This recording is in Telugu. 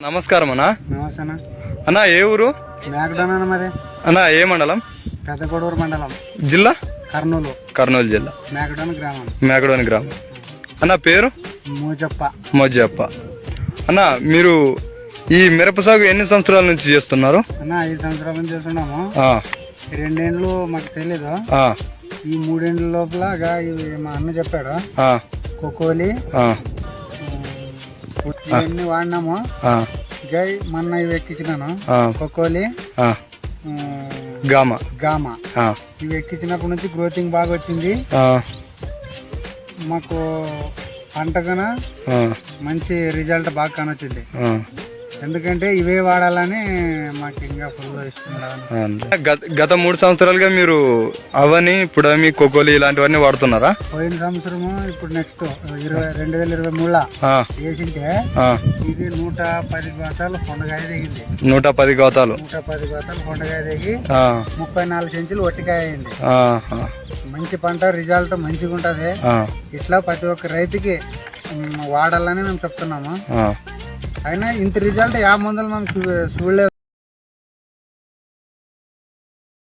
నమస్కారం అన్నా. నమస్తే అన్నా ఏ ఊరు? మేకడోన్ మరి అన్నా ఏ మండలం? పెద్దకొడూరు మండలం, జిల్లా కర్నూలు. కర్నూలు జిల్లా, మేకడోన్ గ్రామం. మేకడోని గ్రామం. అన్నా పేరు? మూజప్ప. మోజప్ప. అన్నా మీరు ఈ మిరప సాగు ఎన్ని సంవత్సరాల నుంచి చేస్తున్నారు? అన్న 5 సంవత్సరాల నుంచి చేస్తున్నాము. ఆ, 2 ఏళ్ళు మాకు తెలీదు. ఆ, ఈ 3 ఏళ్ళ లోపల ఇవి మా అన్న చెప్పాడు. ఆ, కోకోలి ఆ, ఇవన్నీ వాడినాము. ఆ, జై మొన్న ఇవి ఎక్కించినాను. ఆ, కోకోలి, ఆ, గామ. గామా ఆ, ఇవి ఎక్కించినప్పటి నుంచి గ్రోతింగ్ బాగా వచ్చింది. ఆ, మాకు పంటకన ఆ, మంచి రిజల్ట్ బాగా కానొచ్చింది. ఆ. ఎందుకంటే ఇవే వాడాలని మాకు ఇంకా ఫుల్ ఇష్టం. గత 3 సంవత్సరాలుగా మీరు అవని పుడమి కోకోలి ఇలాంటివన్నీ వాడుతున్నారా? పోయిన సంవత్సరము ఇప్పుడు నెక్స్ట్ 2023 ఆ, వేసింటే ఆ. ఇది 110 గోతాలు కొండకాయ దిగింది. 110 గోతాలు. 110 గోతాలు కొండకాయ దిగి ఆ, 34 సెంచులు ఒట్టికాయ అయింది. ఆ, మంచి పంట, రిజల్ట్ మంచిగా ఉంటది. ఆ, ఇట్లా ప్రతి ఒక్క రైతుకి వాడాలని మేము చెప్తున్నాము. ఆ. అయినా ఇంత రిజల్ట్ 50 మందులు మేము చూడలేదు.